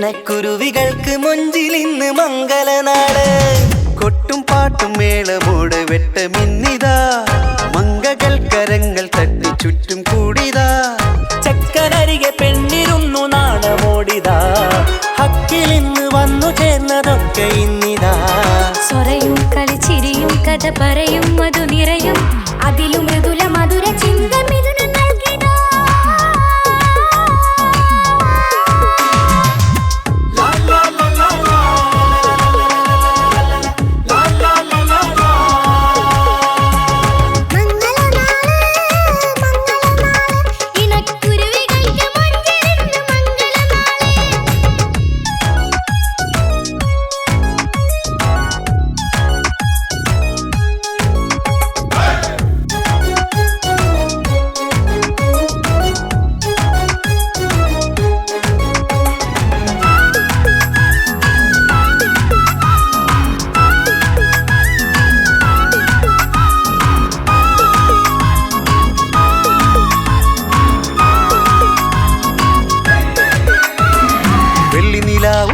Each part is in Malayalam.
ഇണക്കുരുവികൾക്ക് മൊഞ്ചിലിന്ന് മംഗലനാട്. കൊട്ടും പാട്ടും മേളമോട് വെട്ടമിന്നിതാ, മംഗകൾ കരങ്ങൾ തട്ടി ചുറ്റും കൂടിതാ. ചക്കനരികെ പെണ്ണിരുന്നു നാണമോടിതാ, ഹക്കിലിന്ന് വന്നു ചേർന്നതൊക്കെ ഇന്നിതാ. സ്വരയും കളിച്ചിരിയും കഥ പറയും മധു നിറയും, അതിലും മൃദുല മധുര ചിന്ത മിഥുന നൽകിതാ.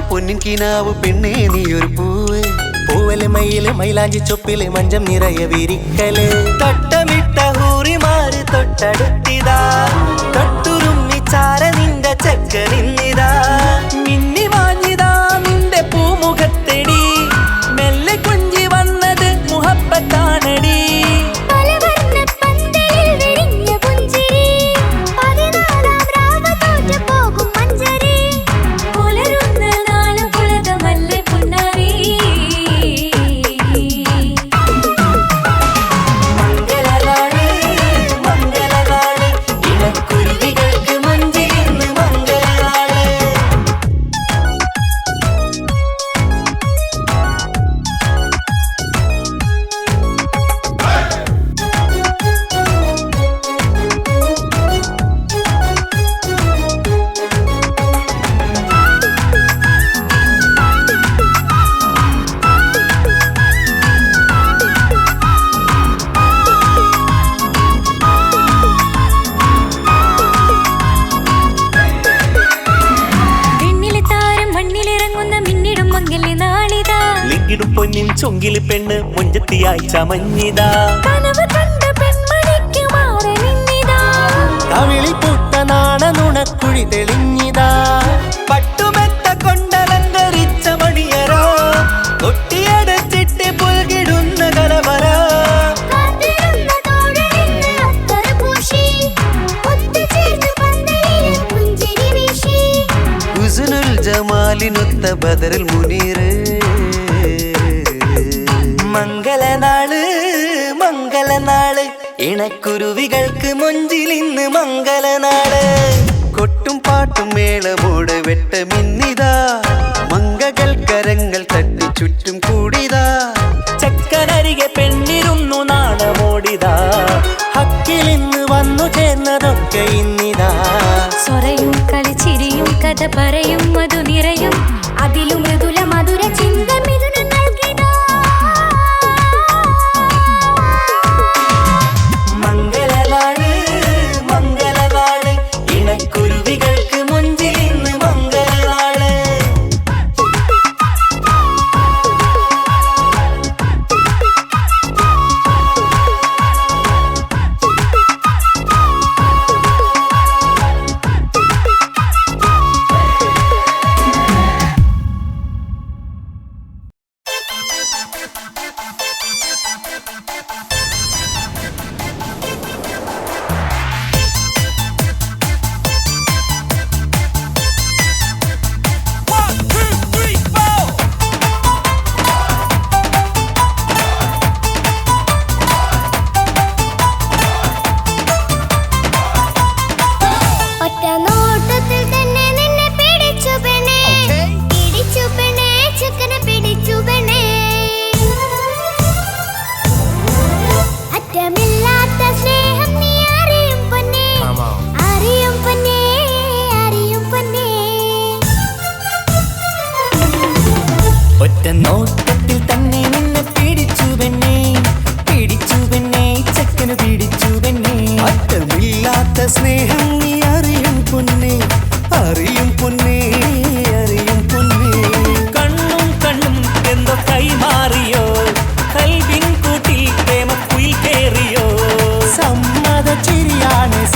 പൊന്നിൻ കിനാവ് പെണ്ണേ നീയൊരു പൂവ്, പൂവല് മയില് മൈലാഞ്ചി ചൊപ്പില് മഞ്ചം നിറയെ വിരിക്കല്. തട്ടമിട്ട ഹൂറിമാര് തൊട്ടടുത്തിതാ, തൊട്ടുരുമ്മി ചാര നിന്റെ ചക്കനിന്നിതാ. മിന്നി മാഞ്ഞിതാ നിന്റെ പൂമുഖത്തെടി, മെല്ലെ കൊഞ്ചി വന്നത് മുഹബത്താണടി. പൊന്നിൻ ചൊങ്കില് പെണ്ണ് മുഞ്ചത്തിയായി ചമഞ്ഞിതാ, കവിളിൽ പൂത്ത നാണ നുണക്കുഴി തെളിഞ്ഞിതാ. പട്ടുമെത്ത കൊണ്ടലങ്കരിച്ച മണിയറോ, കൊട്ടിയടച്ചിട്ട് പുൽകിടുന്ന കലവറ. ഹുസ്നുൽ ജമാലിനൊത്ത ബദറുൽ മുനീറ്. മംഗലനാള് മംഗലനാള്, ഇണക്കുരുവികൾക്ക് മൊഞ്ചിലിന്ന് മംഗലനാള്. കൊട്ടും പാട്ടും മേളമോട് വെട്ടമിന്നിതാ, മംഗകൾ കരങ്ങൾ തട്ടി ചുറ്റും കൂടിതാ. ചക്കനരികെ പെണ്ണിരുന്നു നാണമോടിതാ, ഹക്കിലിന്ന് വന്നു ചേർന്നതൊക്കെ ഇന്നിതാ. സ്വരയും കളിച്ചിരിയും കഥ പറയും മധു നിറയും, അതിലും മൃദുല മധുര ചിന്ത മിഥുന നൽകിതാ. മംഗലനാള് മംഗലനാള്, ഇണക്കുരുവികൾക്ക് മൊഞ്ചിലിന്ന് മംഗലനാള്.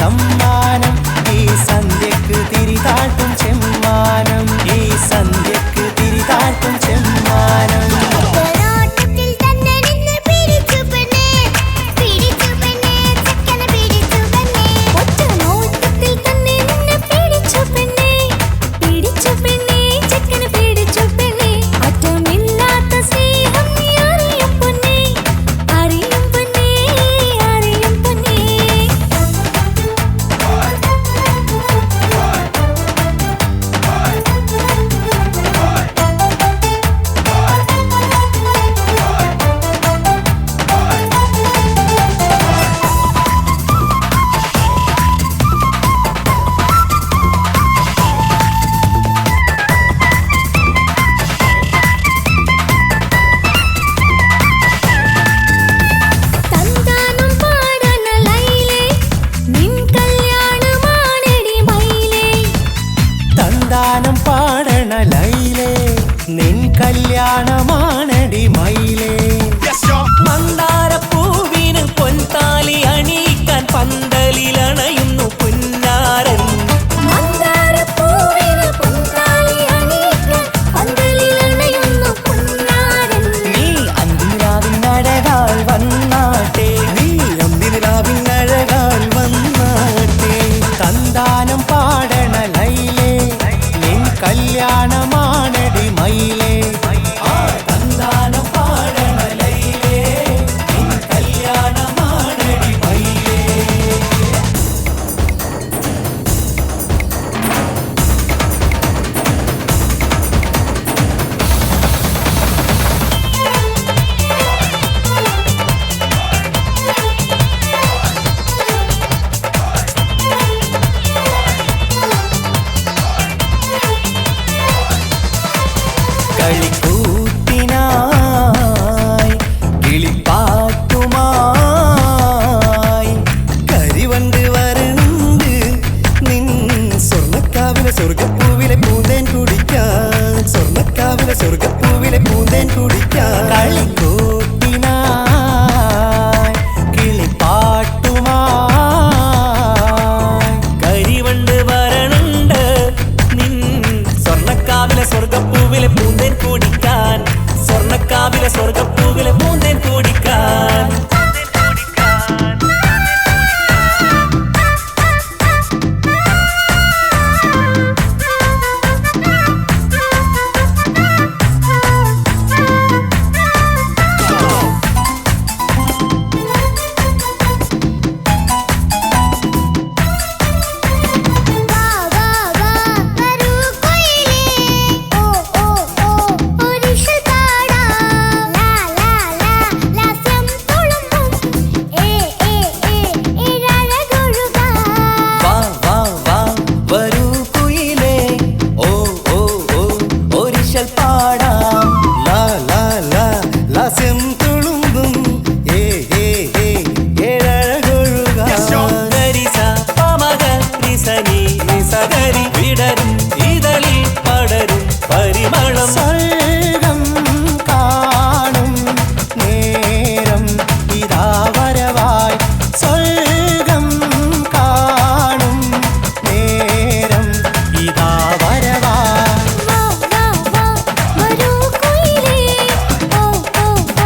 സമ്മാനം ഈ സന്ധ്യക്ക് തിരിതാട്ടും ചെമ്മാനം ഈ സന്ധ്യക്ക് തിരിതാട്ടും ചെമ്മാനം ഒരോട്ടത്തിൽ തന്നെ നിന്നെ പിടിച്ചു പെണ്ണേ ചക്കനെ പിടിച്ചു പെണ്ണേ ഒറ്റ നോട്ടത്തിൽ തന്നെ നിന്നെ പിടിച്ചു പെണ്ണേ ചക്കനെ പിടിച്ചു പെണ്ണേ അറ്റമില്ലാത്ത സ്നേഹം നീ അറിയും പൊന്നേ അറിയും പൊന്നേ അറിയും പൊന്നേ തന്താനം പാടന ലൈലേ നിൻ കല്യാണമാണെടി മൈലേ തന്താനം പാടണ ലൈലേ നിൻ കല്യാണമാണടി മയിലേ മന്ദാരപ്പൂവിന് പൊൻതാലി അണിയിക്കാൻ പന്തലിലണയുന്നു പുന്നാരൻ മന്ദാരപ്പൂവിന് പൊൻതാലി അണിയിക്കാൻ പന്തലിലണയുന്നു പുന്നാരൻ നീ അന്തിരാവിനഴകാൽ വന്നാട്ടെ നീ അന്തിനിലാവിനഴകാൽ വന്നാട്ടെ തന്താനം പാടണ ലൈലേ നിൻ കല്യാണമാണടി മയിലേ ആ തന്താനം പാടണ ലൈലേ നിൻ കല്യാണമാണടി മയിലേ കളിക്കൂത്തിനായി കിളിപ്പാട്ടുമായി കരിവണ്ട് വരണ്ട് നിൻ സ്വർണ്ണക്കാവിലെ സ്വർഗപ്പൂവിലെ പൂന്തേൻ കുടിക്കാൻ സ്വർണ്ണക്കാവിലെ സ്വർഗപ്പൂവിലെ പൂന്തേൻ കുടിക്കാൻ കളിക്കൂത്തിനായി കിളിപ്പാട്ടുമായി കരിവണ്ട് വരണുണ്ട് നിൻ സ്വർണ്ണക്കാവിലെ സ്വർഗപ്പൂവിലെ പൂന്തേൻ കുടിക്കാൻ സ്വർണ്ണക്കാവിലെ സ്വർഗപ്പൂവിലെ പൂന്തേൻ കുടിക്കാൻ വാ വാ വാ വരൂ കൊയിലേ ഓ ഓ ഓ ഒരിഷൽ പാടാം ലാ ലാ ലാ ലാസ്യം തുളുമ്പും ഏഴഴകൊഴുകാം വാ വാ വാ വരൂ കുയിലേ ഓ ഓ ഓ ഒരിശൽ പാടാം ലാ ലാ ലാ ലാസ്യം തുളുമ്പും ഏ ഏ ഏ ഏഴഴകൊഴുകാൻ ഗരിസ പമഗ റിസനി നിസഗരി വിടരും ഇതളിൽ പടരും പരിമളം സ്വർഗം കാണും നേരം ഇതാ വരവായി സ്വർഗം കാണും നേരം ഇതാ വരവായി വാ വാ വാ വരൂ കൊയിലേ ഓ ഓ ഓ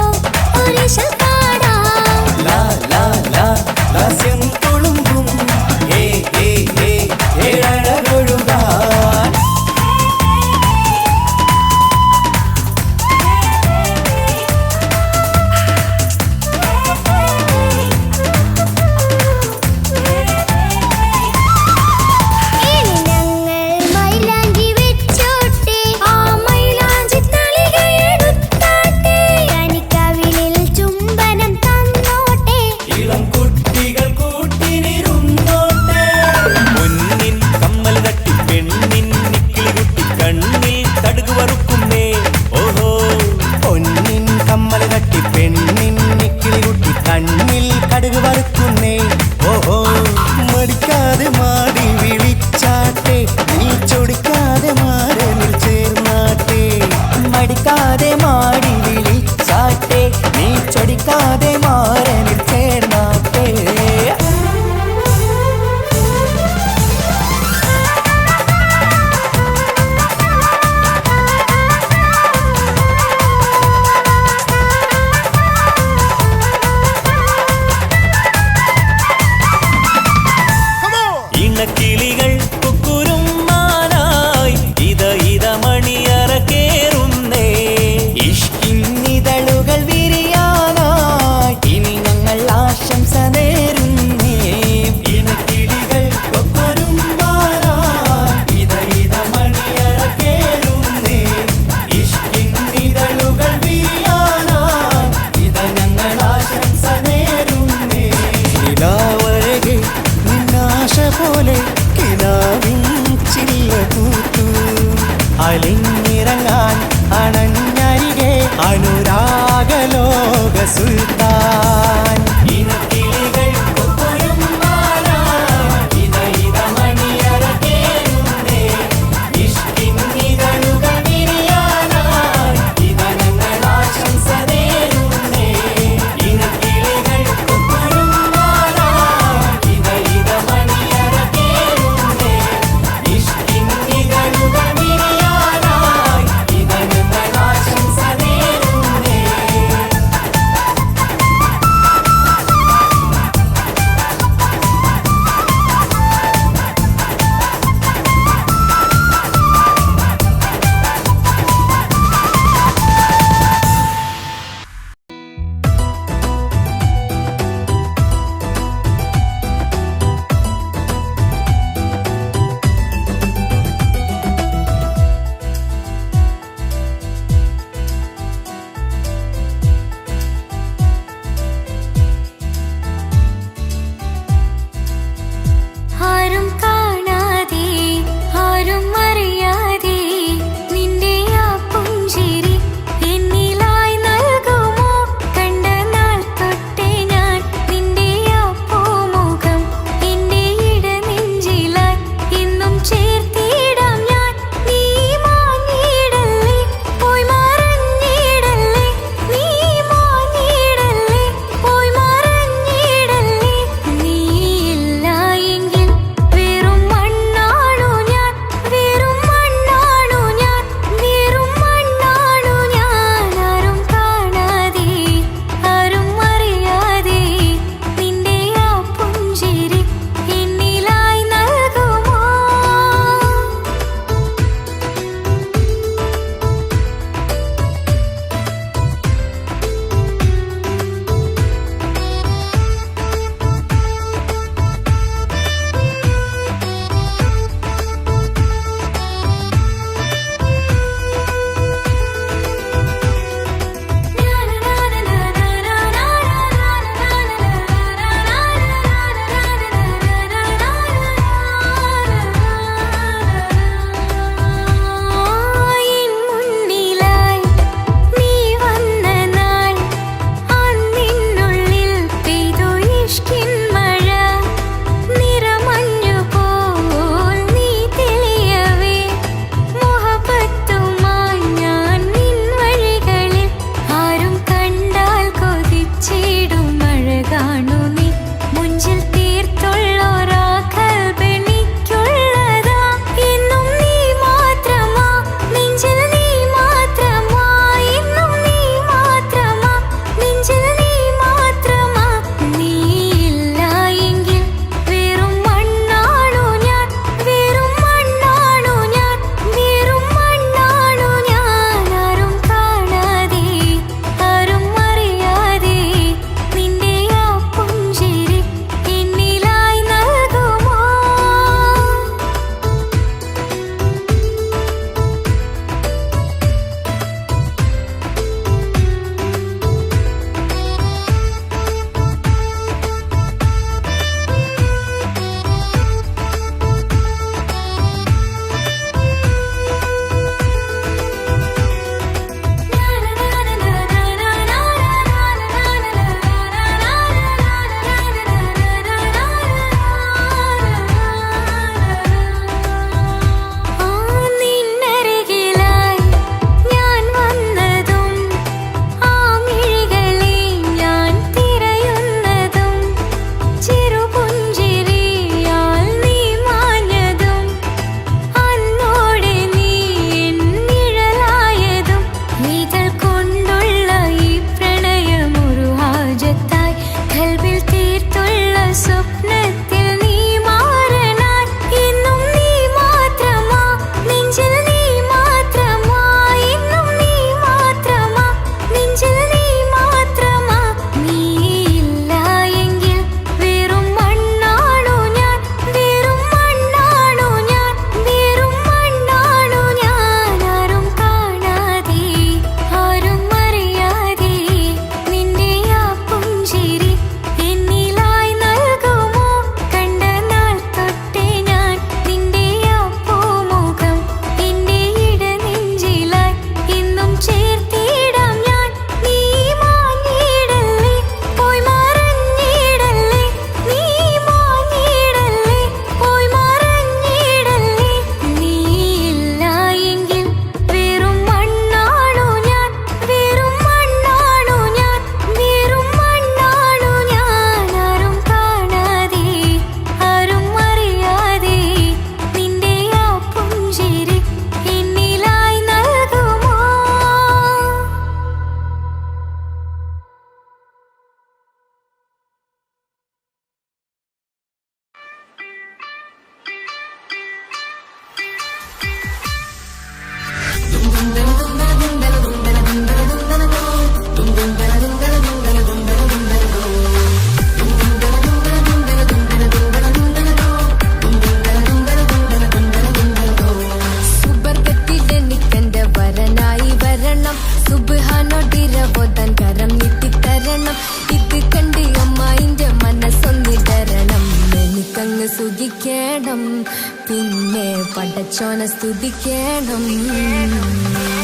പടച്ചോന സ്തുതിക്കണം.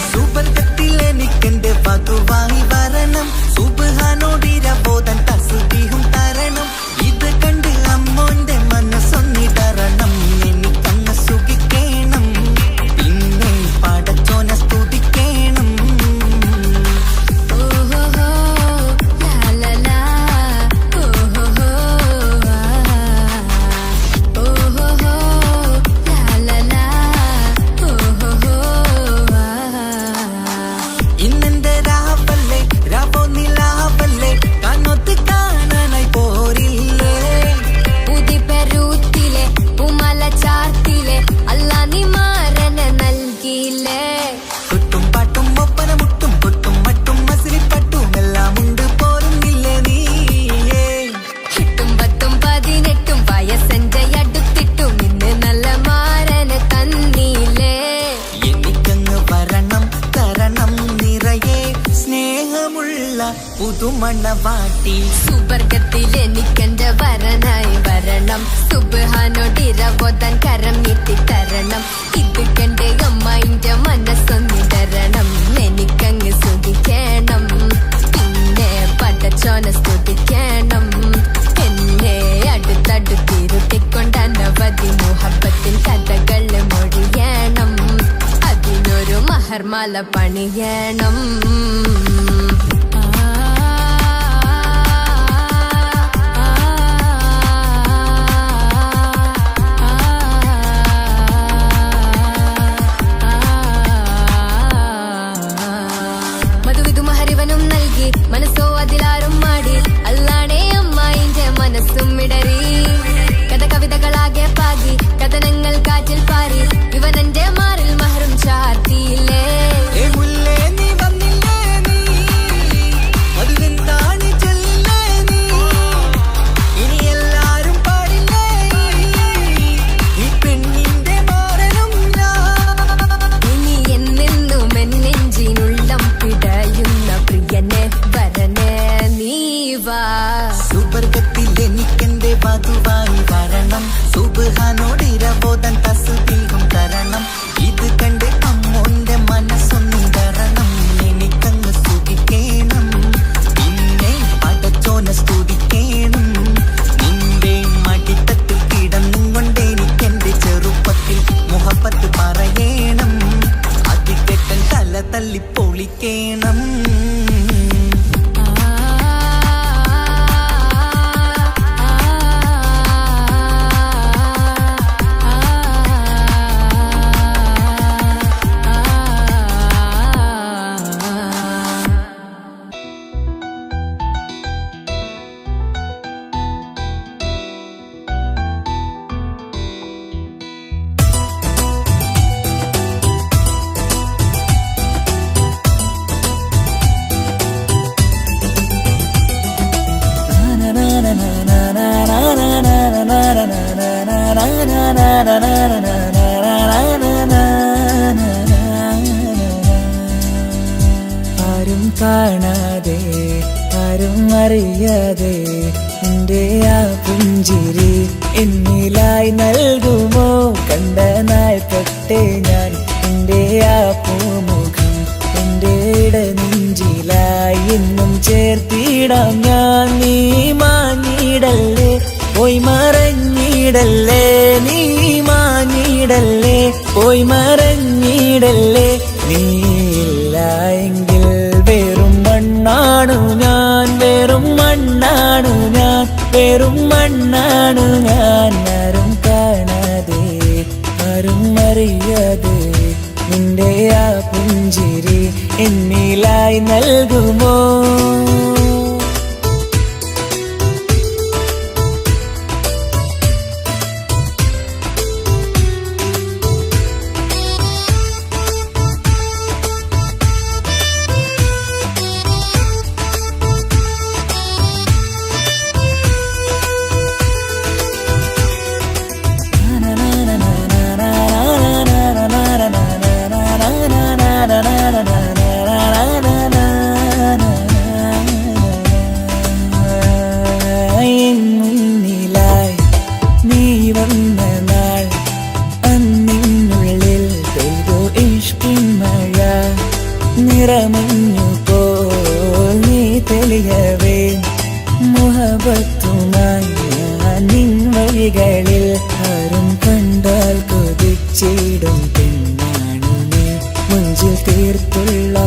സുബർഗത്തിലെനിക്കെന്റെ വധുവായി വരണം, സുബ്ഹാനോടിരബോധൻ തസ്ബീഹും തരണം. ഇത് കണ്ട് അമ്മോന്റെ മനസ്സൊന്നിടറണം, എനിക്കങ്ങ് സുഖിക്കണം, പിന്നെ പടച്ചോനെ സ്തുതിക്കണം. ഇന്നെന്റെ രാവല്ലേ രാവോ നിലാവല്ലേ കണ്ണൊത്ത് കാണാനായി പോരില്ലേ. പുതിപ്പെരൂത്തിലെ ഉമല ചാർത്തിലെ അല്ലാ നീ മാരനെ നൽകിയില്ലേ. കുട്ടും പാട്ടും ഒപ്പന മുട്ടും കൊട്ടും മട്ടും മസിലിപ്പട്ടും എല്ലാം ഉണ്ട് പോരുന്നില്ലേ നീയേ. 8ഉം 10ഉം 18ഉം വയസ്സെന്റെ അടുത്തിട്ടും ഇന്ന് നല്ല മാരനെ തന്നീലേ. എനിക്കങ്ങ് വരണം തരണം നിറയെ സ്നേഹമുള്ള പുതുമണവാട്ടി. സുബർഗത്തിൽ എനിക്കെന്റെ വരനായി വരണം, സുബ്ഹാനോടിരബോധൻ കരം നീട്ടി തരണം. ഇത് കണ്ട് അമ്മയിന്റെ മനസ്സൊന്നിടരണം, എനിക്കങ്ങ് സുഖിക്കണം, പിന്നെ പടച്ചോന സ്തുതിക്കണം. എന്നെ അടുത്തടുത്തിരുത്തിക്കൊണ്ട് അനവധി മുഹബത്തിൻ കഥകൾ മൊഴിയണം, അതിനൊരു മഹർമാല പണിയണം. മധുവിധു മഹരിവനും നൽകി മനസ്സോ അതിലാരും മാടി, അല്ലാണേ അമ്മായിന്റെ മനസ്സും ഇടറി. കഥ കവിതകളാകെ പാകി കഥനങ്ങൾ കാറ്റിൽ പാറി, ഇവനെന്റെ മാറിൽ മഹറും ചാർത്തിയില്ലേ. ഏ മുല്ലേ നീ വന്നില്ലേ നീ, മധുവെന്താണ് ചൊല്ലില്ലേ നീ, ഇനി എല്ലാരും പാടില്ലേ ഈ പെണ്ണിന്റെ മാറനും ഞാൻ. ഇനി എന്നെന്നും എന്നെഞ്ചിനുള്ളം പിടയുന്ന പ്രിയനെ വരനെ നീ വാ. സുബർഗത്തിലെനിക്കെന്റെ വധുവായി വരണം, സുബ്ഹാനോടിരബോധൻ തസ്ബീഹും തരണം. ഇത് കണ്ട് അമ്മോന്റെ മനസ്സൊന്നിടറണം, എനിക്കങ്ങ് സുഖിക്കണം, പിന്നെ പടച്ചോനെ സ്തുതിക്കണം. നിന്റെ മടിത്തട്ടിൽ കിടന്നും കൊണ്ട് എനിക്കെന്റെ ചെറുപ്പത്തിൽ മുഹബത്ത് പറയണം, അതിക്കെട്ടൻ തല തല്ലി പൊളിക്കണം. ആരും കാണാതെ ആരും അറിയാതെ എൻ്റെ ആ പുഞ്ചിരി എന്നിലായി നൽകുമോ. കണ്ട നാൾപ്പെട്ടേ ഞാൻ എൻ്റെ ആ പൂമുഖം എൻ്റെ ഇടനെഞ്ചിലായി എന്നും ചേർത്തിടാം ഞാൻ. നീ മാഞ്ഞിടല്ലേ പോയി മറഞ്ഞിടല്ലേ, നീ മാഞ്ഞിടല്ലേ പോയി മറഞ്ഞിടല്ലേ. നീയില്ല എങ്കിൽ വെറും മണ്ണാണു ഞാൻ, വെറും മണ്ണാണു ഞാൻ, വെറും മണ്ണാണു ഞാൻ. ആരും കാണാതെ ആരും അറിയാതെ നിന്റെ ആ പുഞ്ചിരി എന്നിലായി നൽകുമോ. വരവേ മുഹബത്തുമായി ഞാൻ നിൻ വഴികളിൽ ആരും കണ്ടാൽ കൊതിച്ചിടും പെണ്ണാണു നീ മുഞ്ചിൽ തീർത്തുള്ള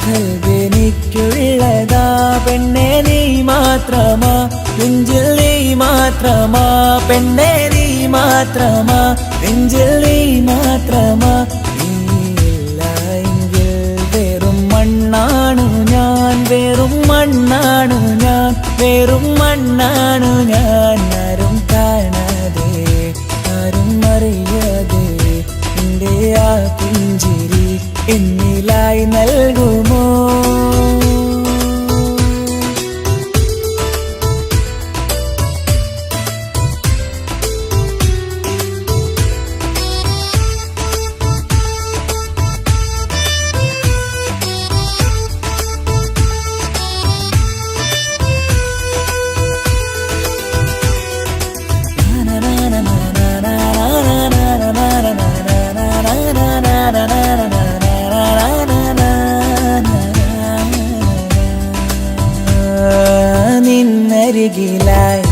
കൽവെനിക്കുള്ളതാ പെണ്ണെ നീ മാത്രമാ നെഞ്ചിൽ നീ മാത്രമാ പെണ്ണെ നീ മാത്രമാ നെഞ്ചിൽ നീ മാത്രമാ നീയില്ല എങ്കിൽ വെറും മണ്ണാണു ഞാൻ വെറും മണ്ണാണു ഞാൻ വെറും മണ്ണാണു ഞാൻ ആരും കാണാതെ ആരും അറിയാതെ എൻ്റെ ആ പുഞ്ചിരി എന്നിലായി നൽകുമോ നിന്നരികിലായി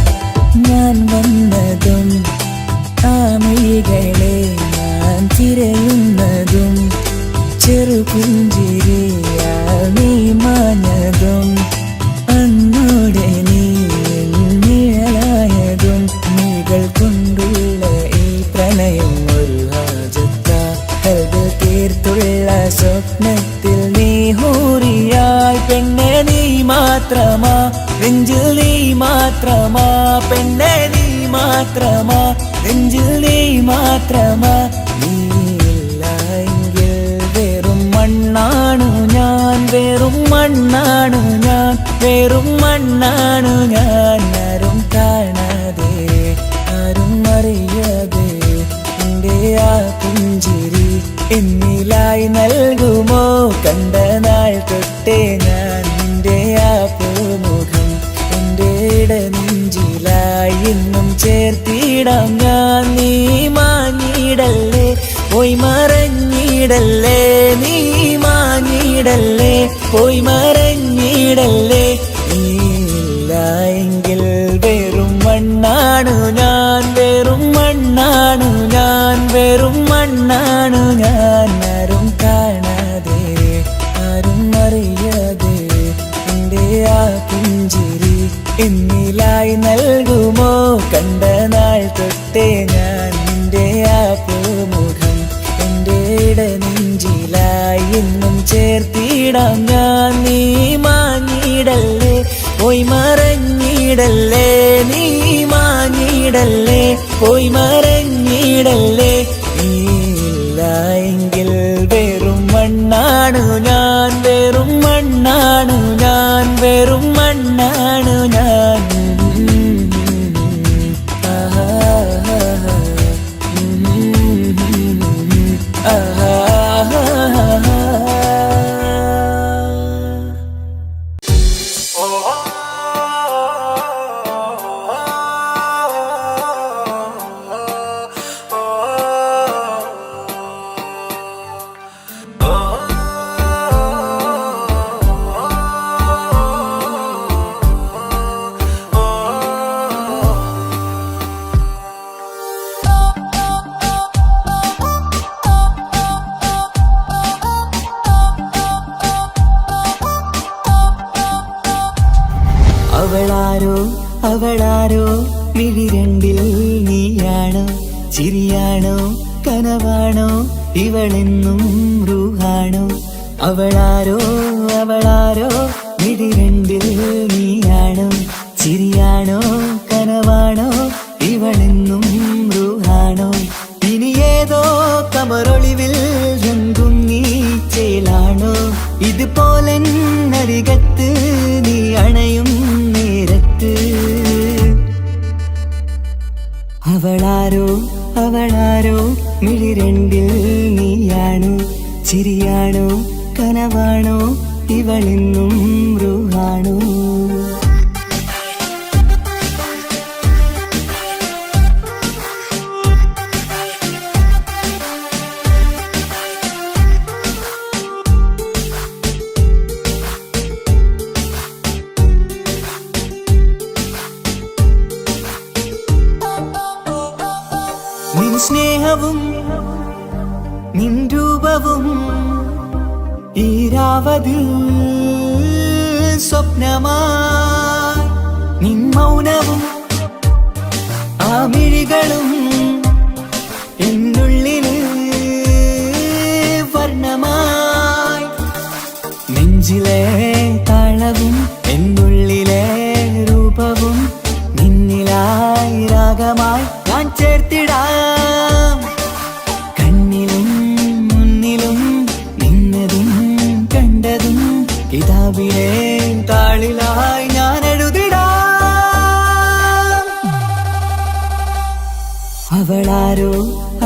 ഞാൻ വന്നതും ആ മിഴികളെ ഞാൻ തിരയുന്നതും ചെറുപുഞ്ചിരിയാൽ നീ മാഞ്ഞതും അന്നോടെ നീ നിഴലായതും നീകൾ കൊണ്ടുള്ള ഈ പ്രണയം ഒരു ഹാജത്ത കൽബിൽ തീർത്തുള്ള സ്വപ്നത്തിൽ നീ ഹൂറിയായി പെണ്ണെ നീ മാത്രമാ നെഞ്ചിൽ നീ മാത്രമാ പെണ്ണെ നീ മാത്രമാ നെഞ്ചിൽ നീ മാത്രമാ നീയില്ല എങ്കിൽ വെറും മണ്ണാണു ഞാൻ വെറും മണ്ണാണു ഞാൻ വെറും മണ്ണാണു ഞാൻ ആരും കാണാതെ ആരും അറിയാതെ എൻ്റെ ആ പുഞ്ചിരി എന്നിലായി നൽകുമോ കണ്ട നാൾ തൊട്ടേ ഞാൻ നിന്റെ ആ പൂമുഖം എൻ്റെ നെഞ്ചിലായി എന്നും ചേർത്തിടാം ഞാൻ നീ മാഞ്ഞിടല്ലേ പോയി മറഞ്ഞിടല്ലേ നീ മാഞ്ഞിടല്ലേ പോയി മറഞ്ഞിടല്ലേ നീയില്ല എങ്കിൽ വെറും മണ്ണാണു ഞാൻ വെറും മണ്ണാണു ഞാൻ വെറും മണ്ണാണു ഞാൻ ആരും കാണാതെ ആരും അറിയാതെ എൻ്റെ ആ പുഞ്ചിരി എന്നിലായി നൽകുമോ കണ്ട നാൾ തൊട്ടേ ഞാൻ നിന്റെ ആ പൂമുഖം എൻ്റെ നെഞ്ചിലായി എന്നും ചേർത്തിടാം ഞാൻ നീ മാഞ്ഞിടല്ലേ പോയി മറഞ്ഞിടല്ലേ നീ മാഞ്ഞിടല്ലേ പോയി മറഞ്ഞിടല്ലേ നീയില്ല എങ്കിൽ വെറും മണ്ണാണു ഞാൻ വെറും മണ്ണാണു ഞാൻ വെറും മണ്ണാണു ഞാൻ അവളാരോ അവളാരോ മിഴി രണ്ടിൽ നീയാണോ ചിരിയാണോ കനവാണോ ഇവളെന്നും റൂഹാണോ അവളാരോ അവളാരോ മിഴി രണ്ടിൽ നീയാണോ ചിരിയാണോ കനവാണോ ഇവളെന്നും റൂഹാണോ ഇനി ഏതോ കമറൊളിവിൽ രംഗും നീ ചേലാണോ ഇതുപോലെ നരികത്ത് നീ അണയും നേരത്ത് അവളാരോ അവളാരോ മിഴി രണ്ടിൽ നീയാണോ ചിരിയാണോ കനവാണോ ഇവളെന്നും റൂഹാണോ സ്നേഹവും നിൻ രൂപവും ഈരാവതിൽ സ്വപ്നമായി നിൻ മൗനവും ആ മിഴികളും എന്നുള്ളില് വർണ്ണമായി നെഞ്ചിലെ താളവും എന്നുള്ളിലെ രൂപവും നിന്നിലായി രാഗമായി ഞാൻ ചേർത്തിടാം കണ്ണിലും മുന്നിലും നിന്നതും കണ്ടതും കിതാബിലെ താളിലായി ഞാൻ എഴുതിടാം അവളാരോ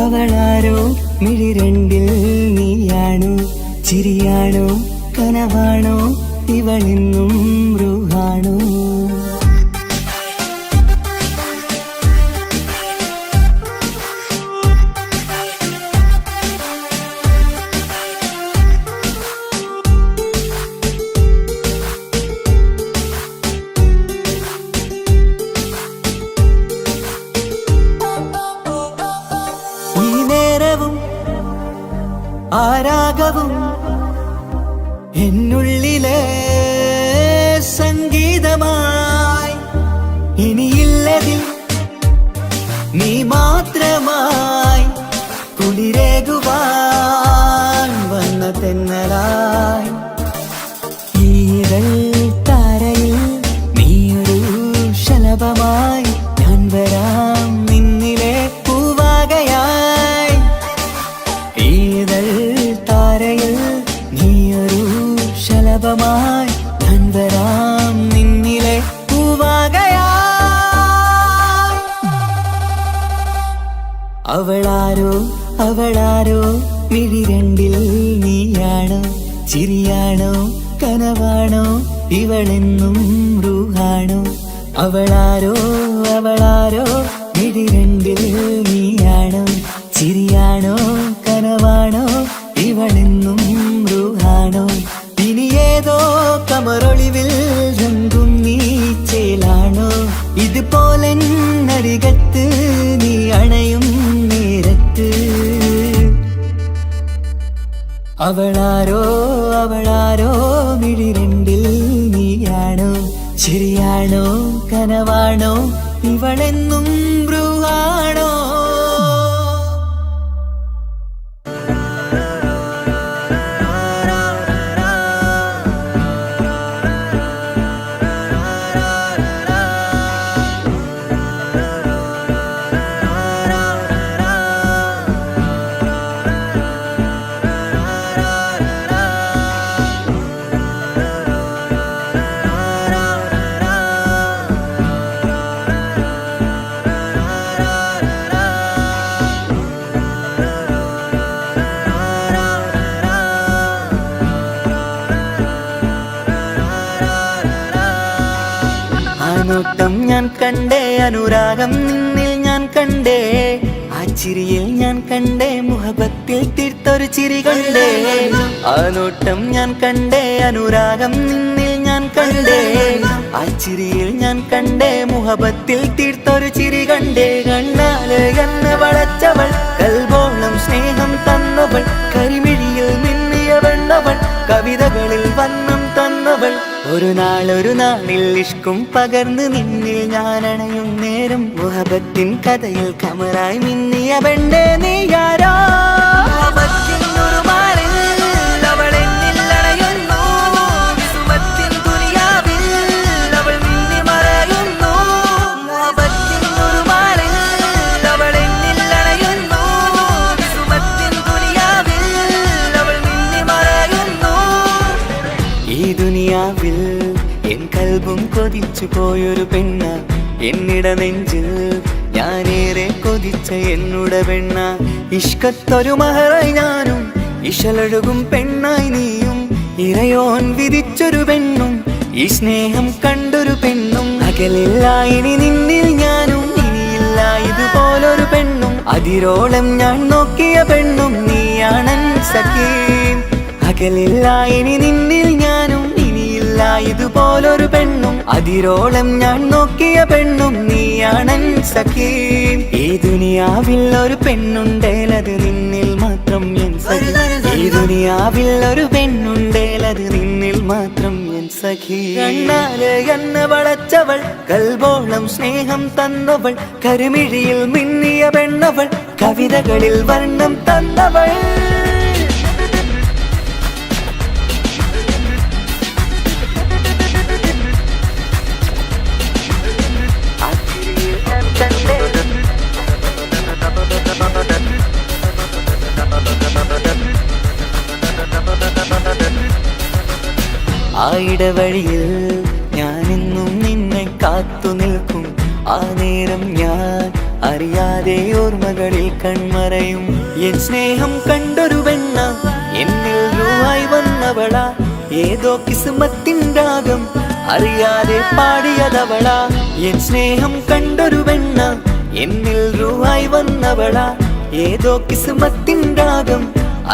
അവളാരോ മിഴിരണ്ടിൽ നീയാണോ ചിരിയാണോ കനവാണോ ഇവളിന്നും റൂഹാണോ ഈ നേരവും ആരാഗവും എന്നുള്ളിലെ സംഗീതമായി ഇനിയില്ലതിൽ നീ മാത്രമായി കുളിരേകുവാൻ വന്ന തെന്നലായി ഈതൾ താരയിൽ നീയൊരു ശലഭമായി ഞാൻ വരാം നിന്നിലെ പൂവാകയായി ഈതൾ താരയിൽ നീയൊരു ശലഭമായി ഞാൻ വരാം നിന്നിലെ പൂവാകയായി അവളാരോ അവളാരോ മിഴിരണ്ടിൽ നീയാണോ ചിരിയാണോ കനവാണോ ഇവളെന്നും റൂഹാണോ അവളാരോ അവളാരോ മിഴിരണ്ടിൽ നീയാണോ ചിരിയാണോ കനവാണോ ഇവളെന്നും റൂഹാണോ ഇനി ഏതോ കമറൊളിവിൽ രംഗും നീ ചേലാണോ ഇതുപോലെ നരികത്ത് നീ അണയും നേരത്ത് അവളാരോ അവളാരോ മിഴിരണ്ടിൽ നീയാണോ ചിരിയാണോ കനവാണോ ഇവളെന്നും ബ്രൂഹാണോ നോട്ടം ഞാൻ കണ്ടേ അനുരാഗം നിന്നിൽ ഞാൻ കണ്ടേ ആ ചിരിയിൽ ഞാൻ കണ്ടേ മുഹബത്തിൽ തീർത്തൊരു ചിരി കണ്ടേ ആ നോട്ടം ഞാൻ കണ്ടേ അനുരാഗം നിന്നിൽ ഞാൻ കണ്ടേ ആ ചിരിയിൽ ഞാൻ കണ്ടേ മുഹബത്തിൽ തീർത്തൊരു ചിരി കണ്ടേ കണ്ണാല് എന്നെ വളച്ചവൾ കൽബോളം സ്നേഹം തന്നവൾ കരിമിഴിയിൽ മിന്നിയ വെണ്ണവൾ കവിതകളിൽ വന്നം തന്നവൾ ഒരു നാളിൽ ഇഷ്കും പകർന്ന് നിന്നിൽ ഞാൻ അണയും നേരം മുഹബത്തിൻ കഥയിൽ കമറായി മിന്നിയ പെണ്ണേ നീയാരോ എൻ കൽബും കൊതിച്ചു പോയൊരു പെണ്ണ എന്നിട നെഞ്ചിൽ ഞാനേറെ കൊതിച്ച എന്നുട പെണ്ണ ഇഷ്കത്തൊരു മഹറായി ഞാനും ഇശലൊഴുകും പെണ്ണായി നീയും ഇറയോൻ വിധിച്ചൊരു പെണ്ണും ഈ സ്നേഹം കണ്ടൊരു പെണ്ണും അകലില്ല ഇനി നിന്നിൽ ഞാനും ഇനിയില്ല ഇതുപോലൊരു പെണ്ണും അതിരോളം ഞാൻ നോക്കിയ പെണ്ണും നീയാണൻ സഖീ അകലില്ല ഇനി നിന്നിൽ ഞാനും ഇനിയില്ല ഇതുപോലൊരു പെണ്ണും അതിരോളം ഞാൻ നോക്കിയ പെണ്ണും നീയാണൻ സഖി. ഈ ദുനിയാവിൽ ഒരു പെണ്ണുണ്ടേലത് നിന്നിൽ മാത്രം എൻ സഖി. ഈ ദുനിയാവിൽ ഒരു പെണ്ണുണ്ടേലത് നിന്നിൽ മാത്രം എൻ സഖി. കണ്ണാലെ എന്നെ വളച്ചവൾ, കൽബോളം സ്നേഹം തന്നവൾ, കരുമിഴിയിൽ മിന്നിയ പെണ്ണവൾ, കവിതകളിൽ വർണ്ണം തന്നവൾ. ആ ഇടവഴിയിൽ ഞാനെന്നും നിന്നെ കാത്തു നിൽക്കും. ആ നേരം ഞാൻ അറിയാതെ ഓർമ്മകളിൽ കൺമറയും. എൻ സ്നേഹം കണ്ടൊരു പെണ്ണ എന്നിൽ രൂപായി വന്നവളാ, ഏതോ കിസ്മത്തിൻ രാഗം അറിയാതെ പാടിയതവളാ. എൻ സ്നേഹം കണ്ടൊരു പെണ്ണ എന്നിൽ രൂപായി വന്നവളാ, ഏതോ കിസ്മത്തിൻ രാഗം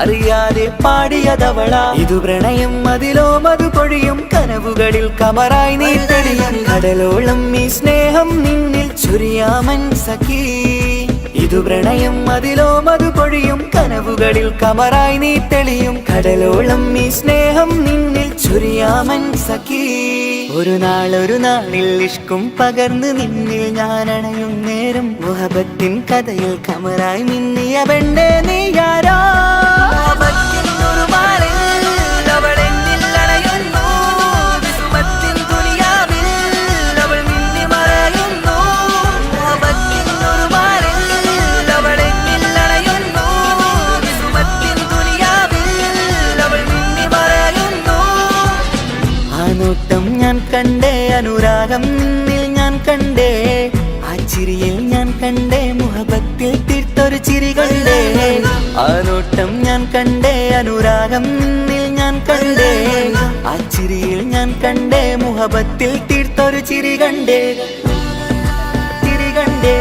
അറിയാതെ പാടിയതവളാ. ഇതു പ്രണയം അതിലോ മധു പൊഴിയും, കനവുകളിൽ കമറായി നീ തെളിയും. കടലോളം ഈ സ്നേഹം നിന്നിൽ ചൊരിയാമൻ സഖി. ഇതു പ്രണയം അതിലോ മധു പൊഴിയും, കനവുകളിൽ കമറായി നീ തെളിയും. കടലോളം ഈ സ്നേഹം നിന്നിൽ ചൊരിയാമൻ സഖി. ഒരു നാളിൽ ഇഷ്കും പകർന്ന് നിന്നിൽ ഞാൻ അണയും നേരം, മുഹബത്തിൻ കഥയിൽ കമറായി മിന്നിയ പെണ്ണേ നീയാരോ. ഞാൻ കണ്ടേ അനുരാഗം നിന്നിൽ ഞാൻ കണ്ടേ, ആ ചിരിയിൽ ഞാൻ കണ്ടേ മുഹബത്തിൽ തീർത്തൊരു ചിരി കണ്ടേ. ആ നോട്ടം ഞാൻ കണ്ടേ അനുരാഗം നിന്നിൽ ഞാൻ കണ്ടേ, ആ ചിരിയിൽ ഞാൻ കണ്ടേ മുഹബത്തിൽ തീർത്തൊരു ചിരി കണ്ടേ. ചിരി കണ്ടേ.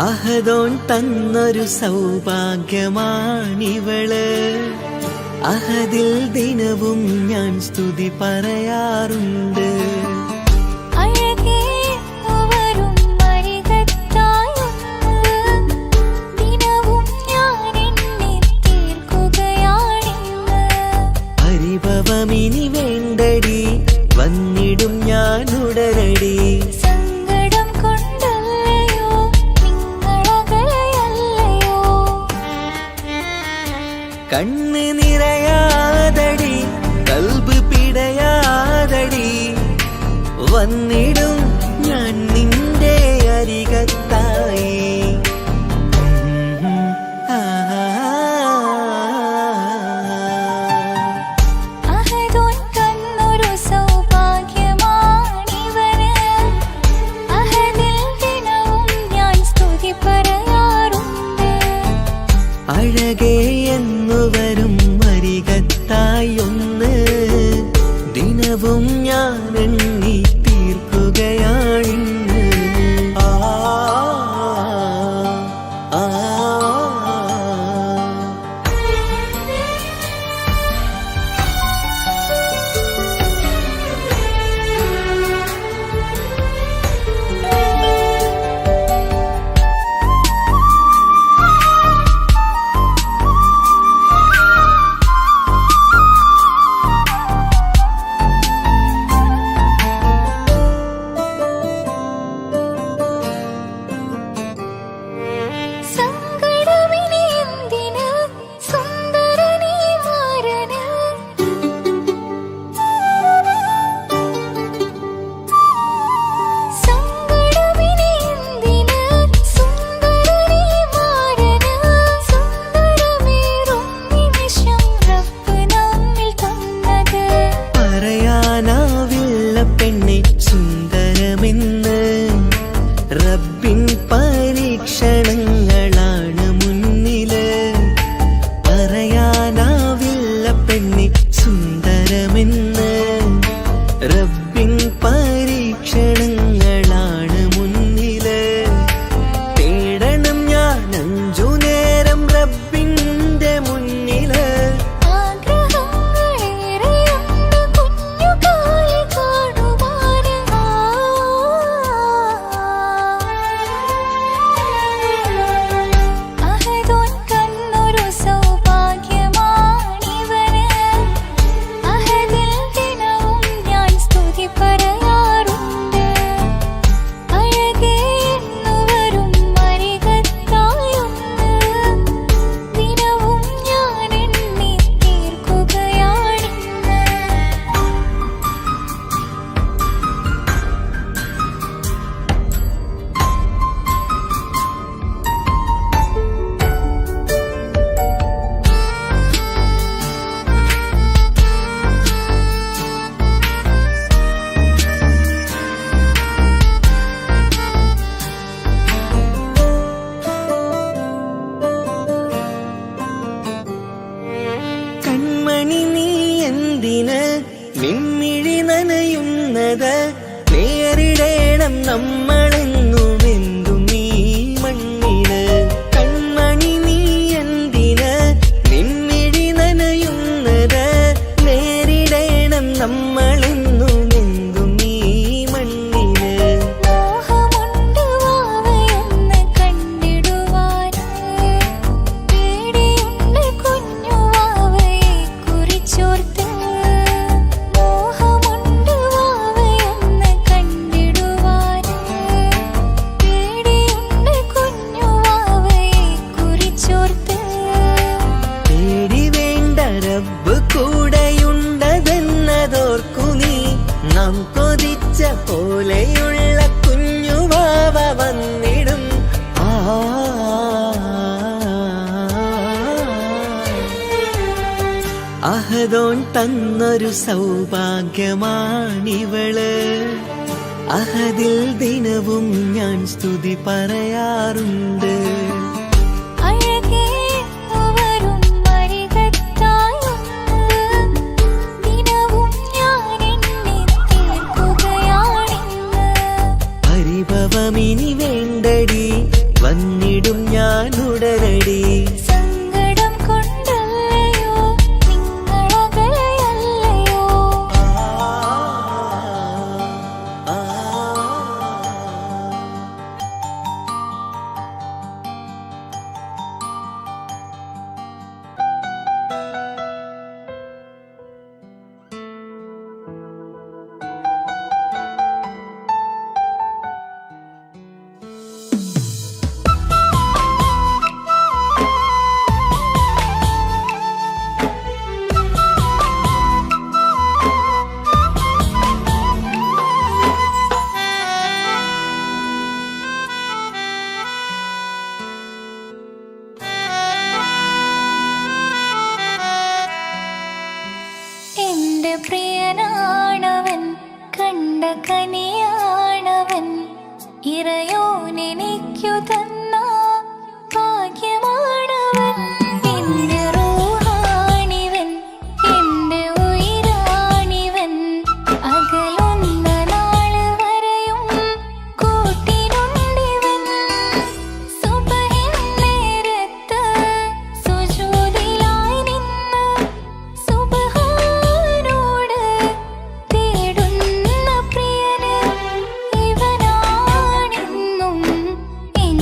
അഹദോൻ തന്നൊരു സൗഭാഗ്യമാണിവള്, അഹദിൽ ദിനവും ഞാൻ സ്തുതി പറയാറുണ്ട്. പരിഭവമിനി വേണ്ടടി, വന്നിടും ഞാൻ ഉടനടി. കണ്ണ് നിറയാതടി, കൽബ് പിടയാതടി, വന്നിടും ഞാൻ നിന്റെ അരികത്തായി. അഴകേ എന്നുവരും അരികത്തായൊന്ന്, ദിനവും ഞാൻ എണ്ണി തീർക്കുകയാണിന്ന്. ആ ആ അഹദോൻ തന്നൊരു സൗഭാഗ്യമാണിവള് അഹദിൽ ദിനവും ഞാൻ സ്തുതി പറയാറുണ്ട് പരിഭവമിനി വേണ്ടടി വന്നിടും ഞാൻ ഉടനടി സങ്കടം കൊണ്ടല്ലയോ നിങ്ങളകലയല്ലയോ എന്റെ പ്രിയനാണവൻ കണ്ട കനിയാണവൻ ഇറയോനെനിക്കു തന്ന ഭാഗ്യമാണവൻ എന്റെ റൂഹാണിവൻ എന്റെ ഉയിരാണിവൻ അകലുന്ന നാള് വരെയും കൂട്ടിനുണ്ടിവൻ സുബഹിൻ നേരത്ത് സുജൂദിലായി നിന്ന് സുബ്ഹാനോട് തേടുന്ന പ്രിയന് ഇവനാണെന്നും എൻ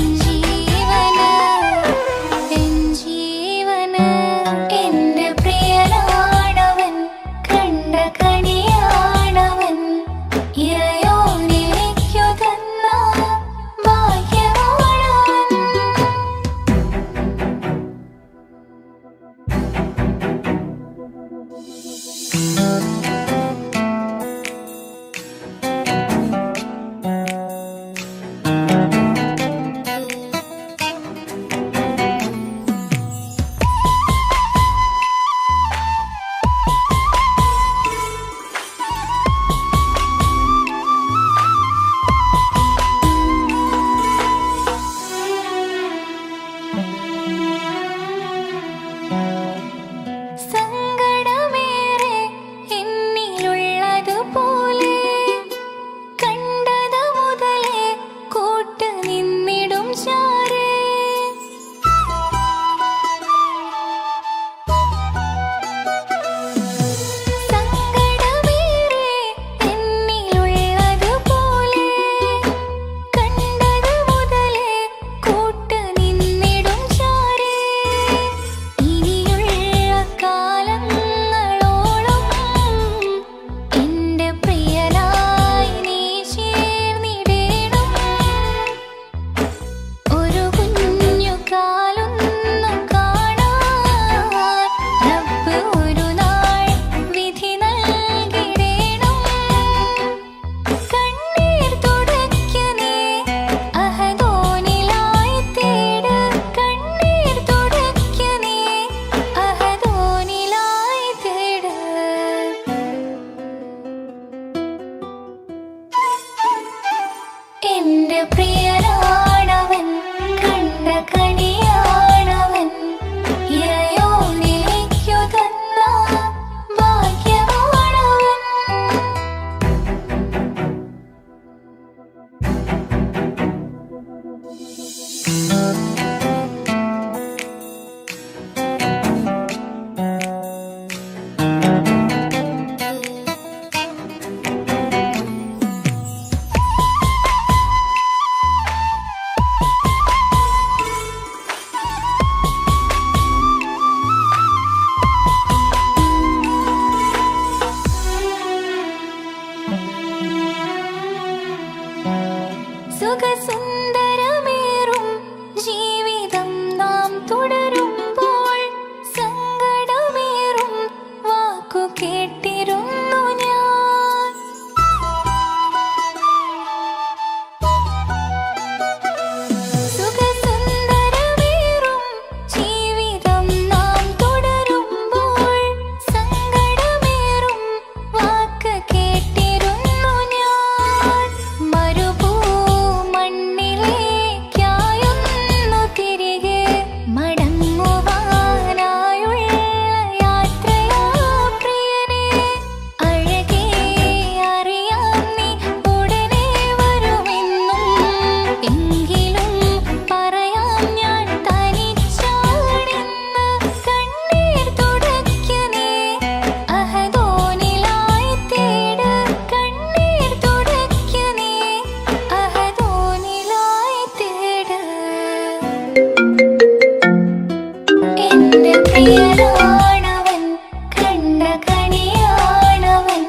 പ്രിയനാണവൻ കണ്ട കണിയാണവൻ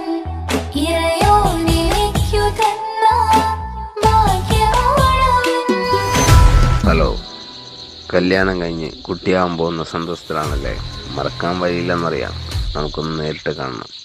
ഇറയോനെനിക്കു തന്ന ഭാഗ്യമാണവൻ. ഹലോ, കല്യാണം കഴിഞ്ഞ് കുട്ടിയാവാൻ പോകുന്ന സന്തോഷത്തിലാണല്ലേ? മറക്കാൻ വഴിയില്ലെന്നറിയാം. നമുക്കൊന്ന് നേരിട്ട് കാണണം.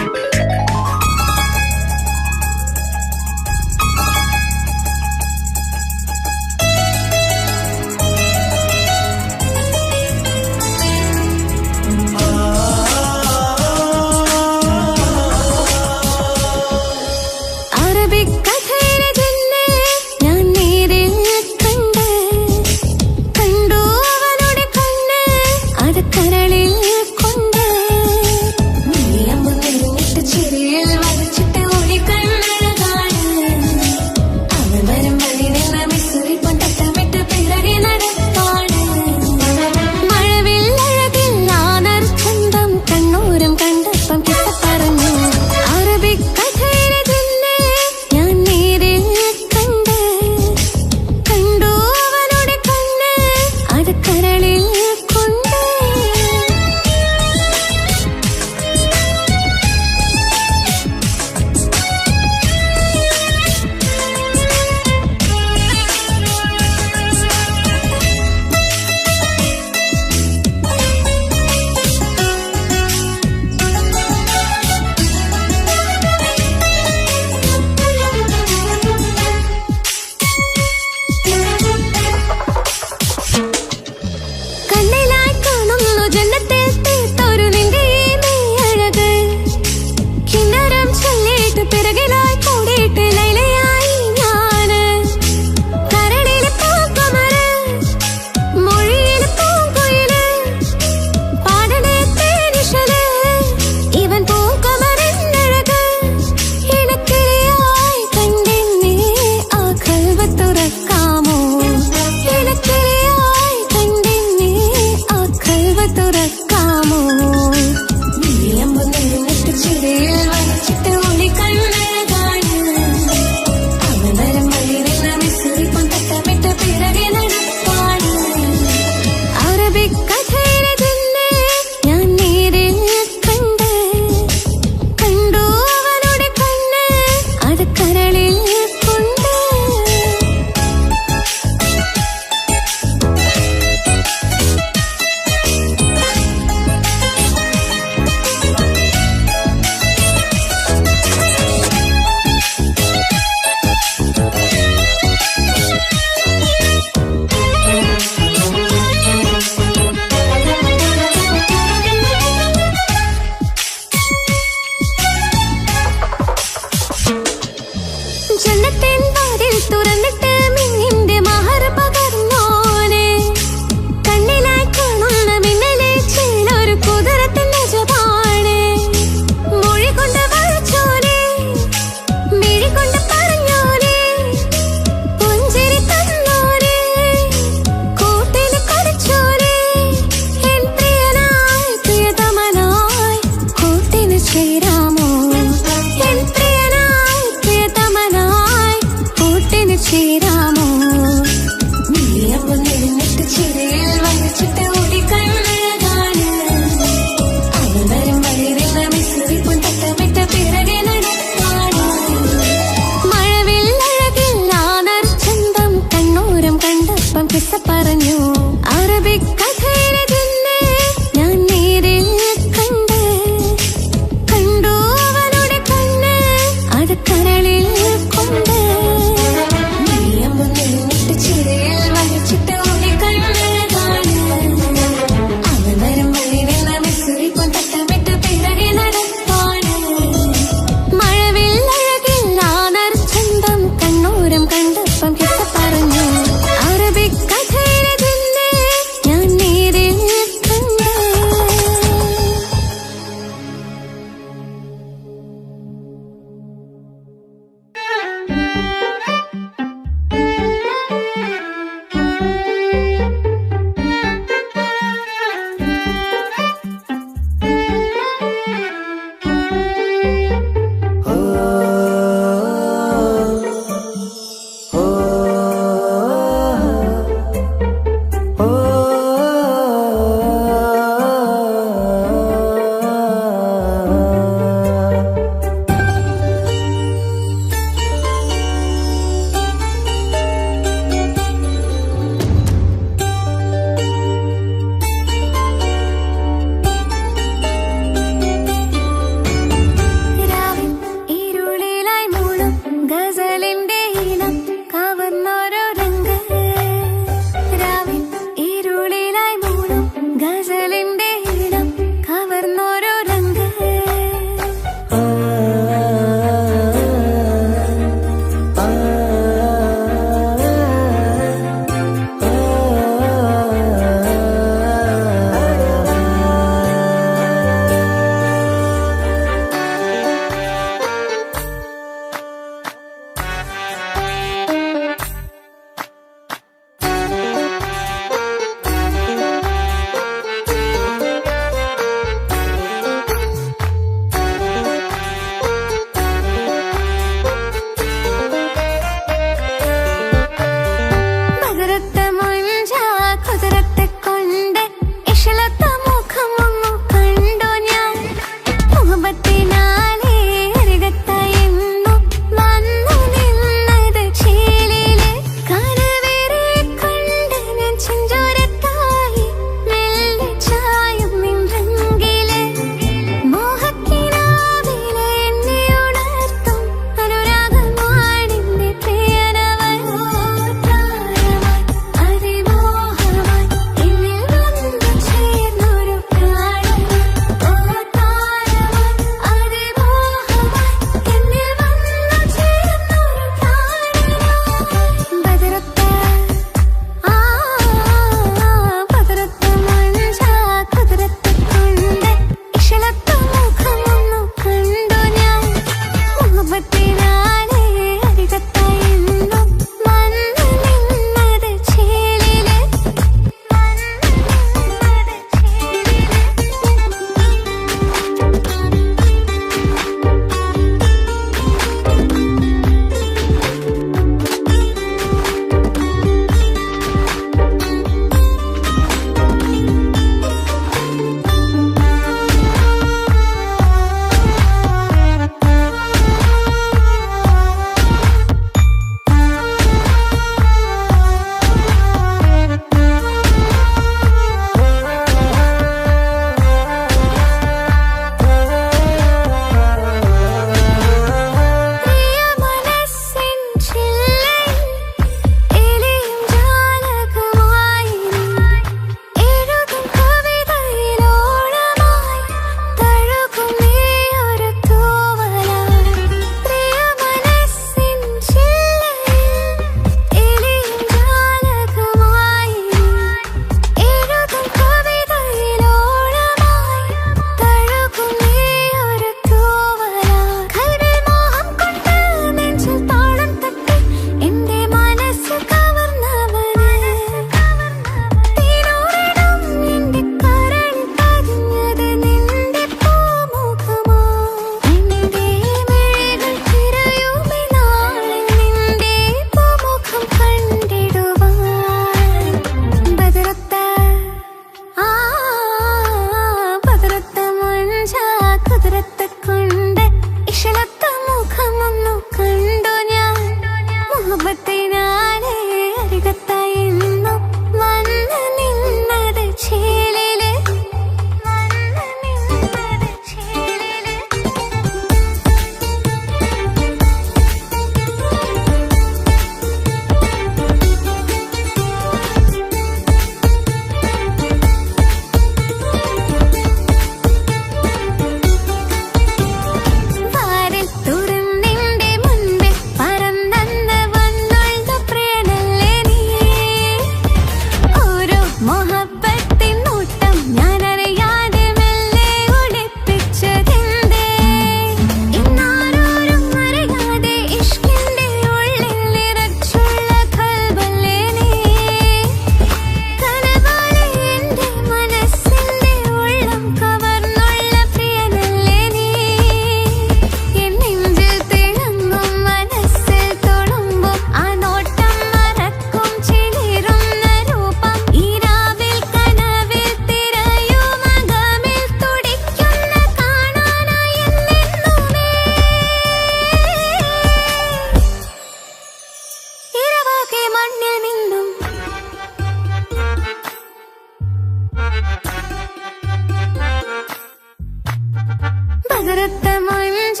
മധുരത്ത മൊഞ്ച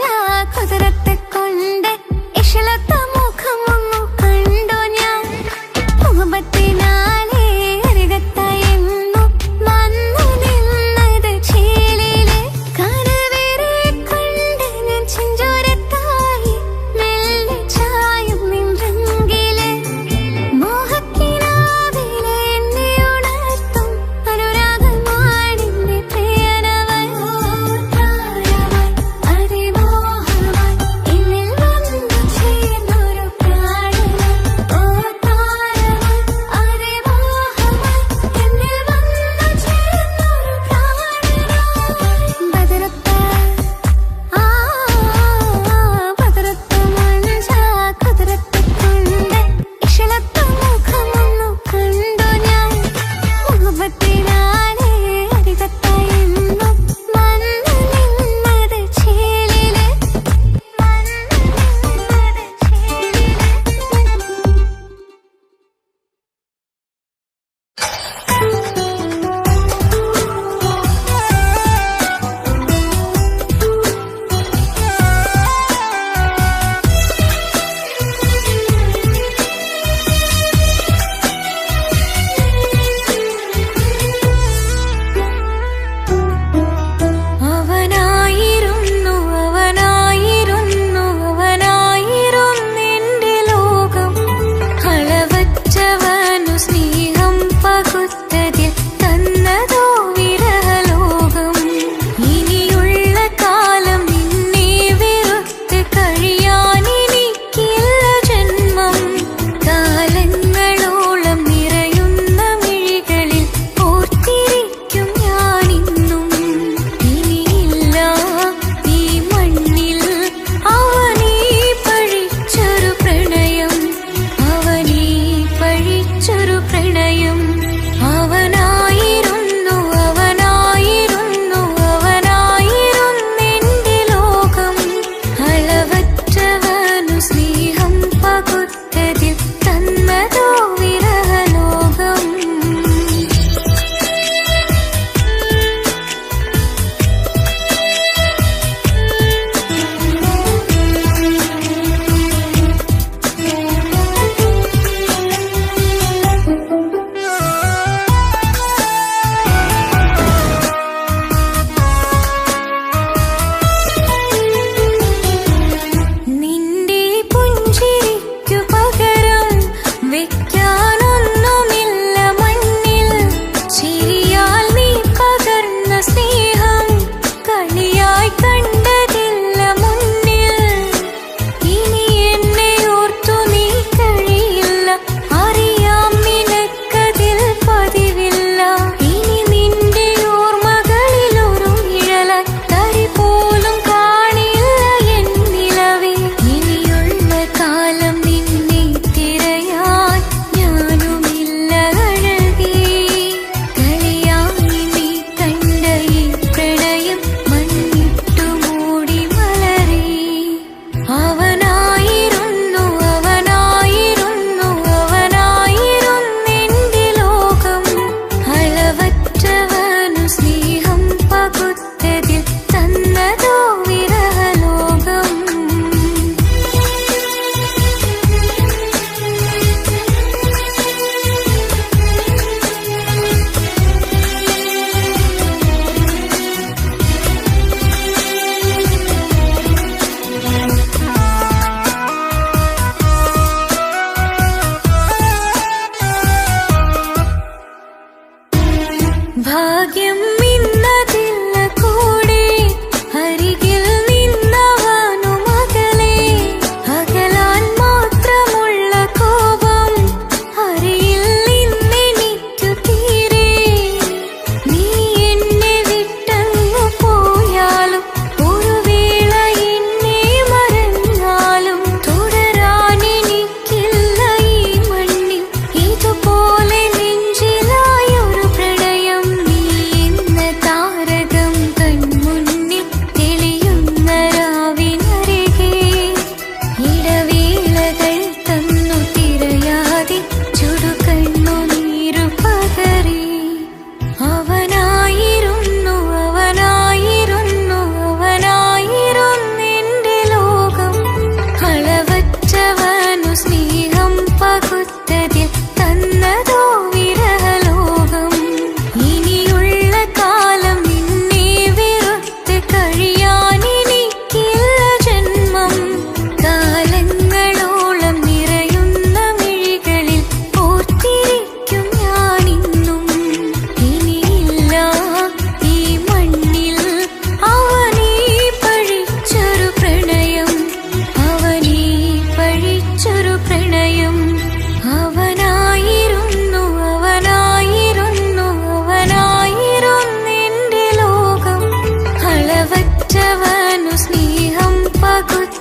കുതിരത്തെ കൊണ്ട് ഇഷലത്ത മുഖമൊന്നു കണ്ടു ഞാൻ മുഖത്തിനാലേ അരികത്തായെന്നു വന്നു നിന്നത് ചേലിലെ കനവേറെ കണ്ട് ഞാൻ ചെഞ്ചോരത്തായി മെല്ലെ ചായും നിன்றെങ്കിലെ മോഹക്കിനാവിലെ എന്നെ ഉണർത്തും അനുരാഗമാണിന്റെ പ്രിയനവൾ അതിമോഹമായി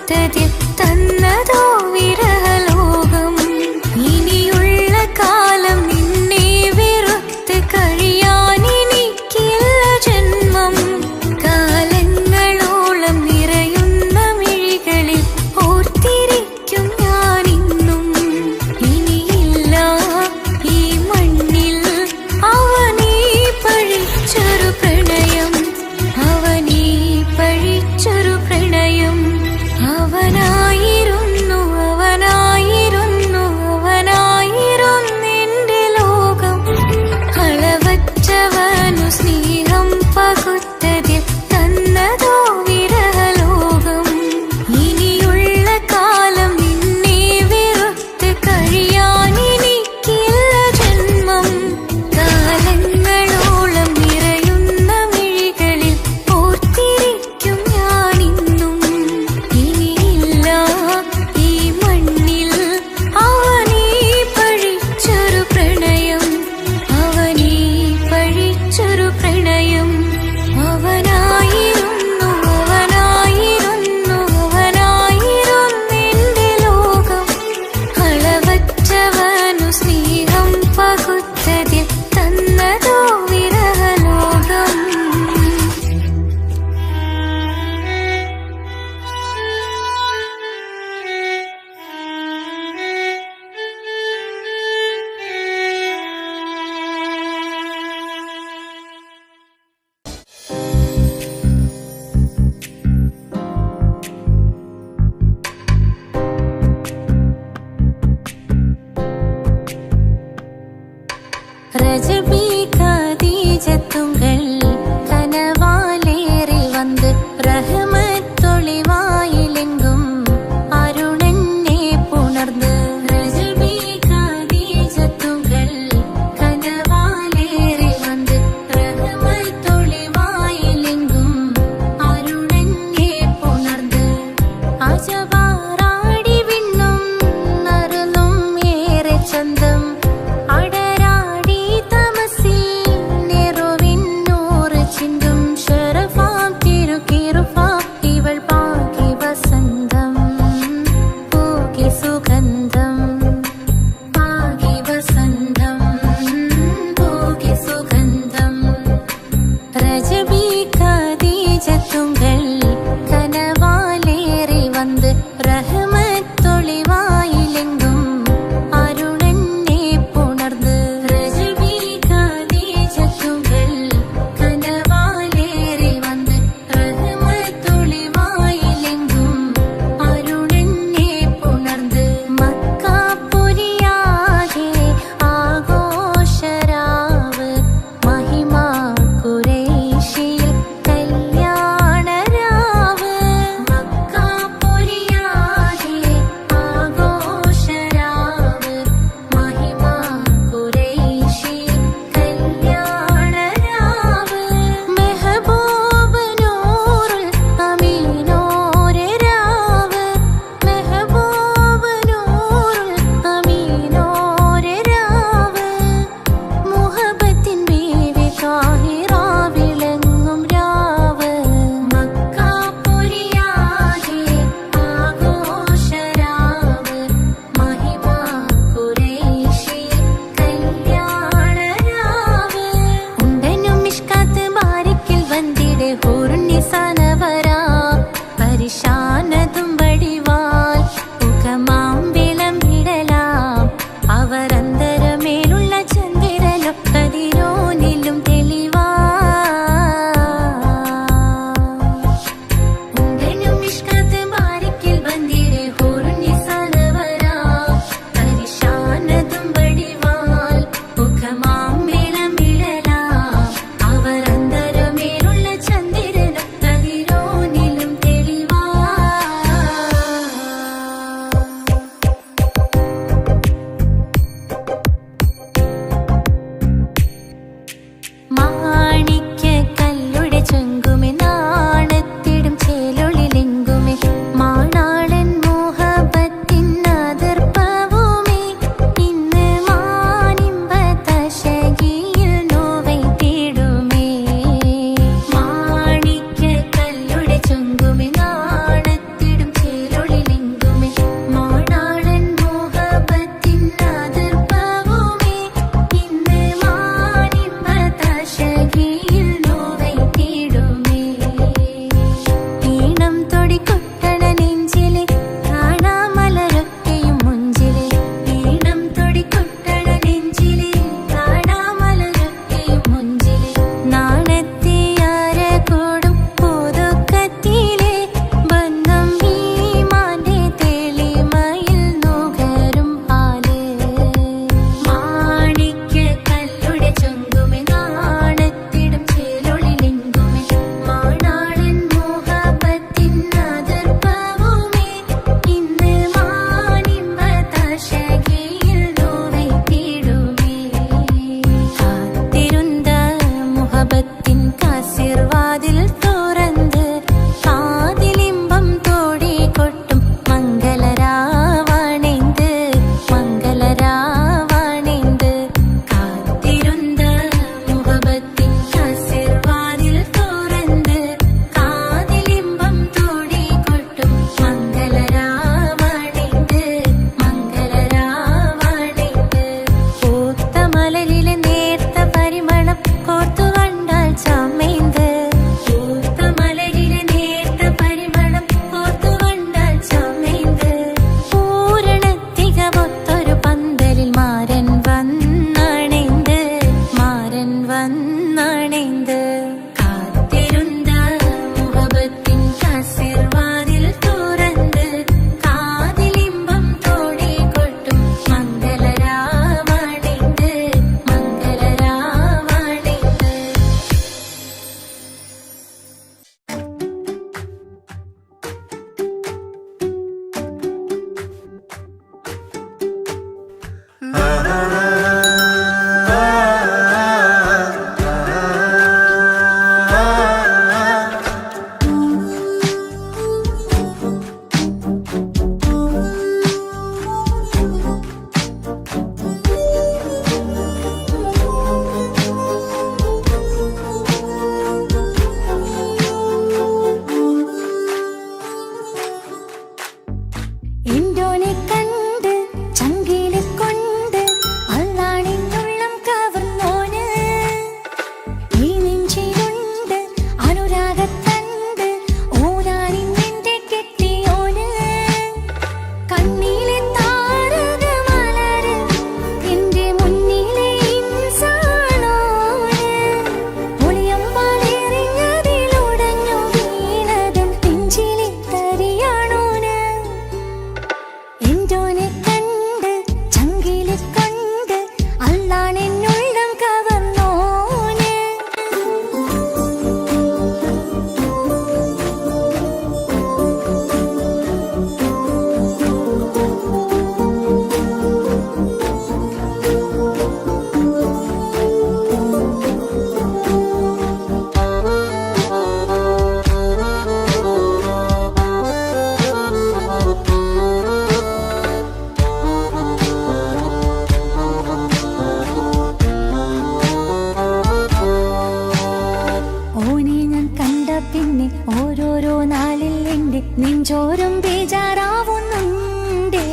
ഓർത്തതിൽ തന്നതോ വിരഹലോകം. ഇനിയുള്ള കാലം നിന്നെ വെറുത്ത് കഴിയാൻ എനിക്കില്ല ജന്മം. കാലങ്ങളോളം നിറയുന്ന മിഴികളിൽ ഓർത്തിരിക്കും ഞാനിന്നും. ഇനിയില്ല ഈ മണ്ണിൽ അവനീ പഴിച്ചൊരു പ്രണയം, അവനീ പഴിച്ചൊരു പ്രണയം. അവനാ പിന്നെ ഓരോരോ നാളിൽ എന്റെ നെഞ്ചോരം ബേജാറാവുന്നുണ്ടേ.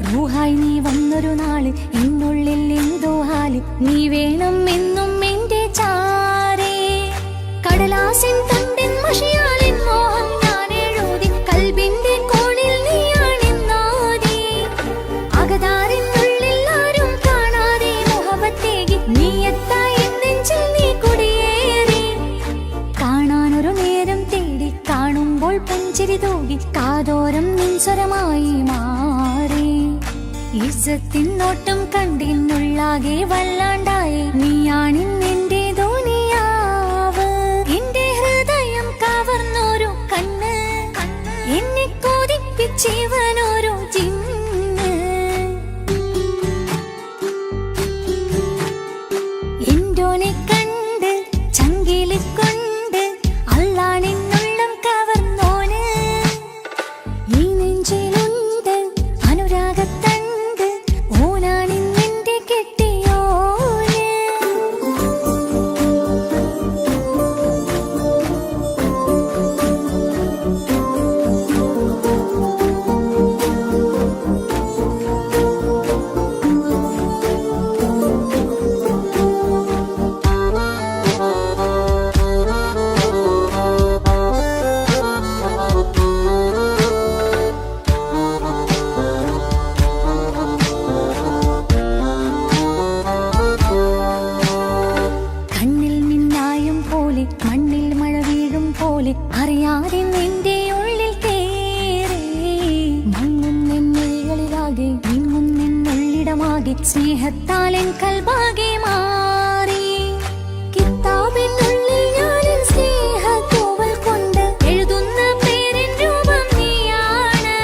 റൂഹായി നീ വന്നൊരു നാള് എന്നുള്ളിൽ എന്തോ ഹാല്, നീ വേണം എന്നും എന്റെ ചാരേ. കടലാസിൻ തണ്ടിൻ മഷിയാലിൻ മോഹം ഞാൻ എഴുതി, കൽബിന്റെ കോണിൽ നീയാണെന്നാതി. അകതാറിനുള്ളിൽ ആരും കാണാതെ മുഹബത്തേകി നീ എത്തായി നെഞ്ചിൽ നീ കുടിയേറി. കാണാനൊരു നേരം തേടി കാണുമ്പോൾ പുഞ്ചിരി തൂകി കാതോരം നിൻസ്വരമായി മാറി. ഇസ്സത്തിൻ നോട്ടം കണ്ടിന്നുള്ളാകെ വല്ലാണ്ടായി, നീയാണിന്നെന്റെ ദുനിയാവ്. എന്റെ ഹൃദയം കവർന്നോരോ കണ്ണ്, എന്നെ കൊതിപ്പിച്ചിവനോരോ ജിന്ന്. എന്തോനെ കണ്ട് ചങ്കില് കൊണ്ട് അല്ലാണെന്നുള്ളം കവർന്നോന്. ഈ നെഞ്ചിലുണ്ട് അനുരാഗത്തണ്ട്, ഓനാണിന്നെന്റെ കെട്ടിയോന്. കണ്ണിൽ മിന്നായം പോലെ മണ്ണിൽ മഴ വീഴും പോലെ അറിയാതെ നിന്റെ ഉള്ളിൽ കേറി. മങ്ങുന്നെന്നുള്ളിലാകെ നീങ്ങുന്നെന്നുള്ളിടമാകെ സ്നേഹത്താലെൻ കൽബാകെ മാറി. കിതാബിനുള്ളിൽ ഞാനെൻ സ്നേഹത്തൂവൽ കൊണ്ട് എഴുതുന്ന പേരിൻ രൂപം നീയാണ്.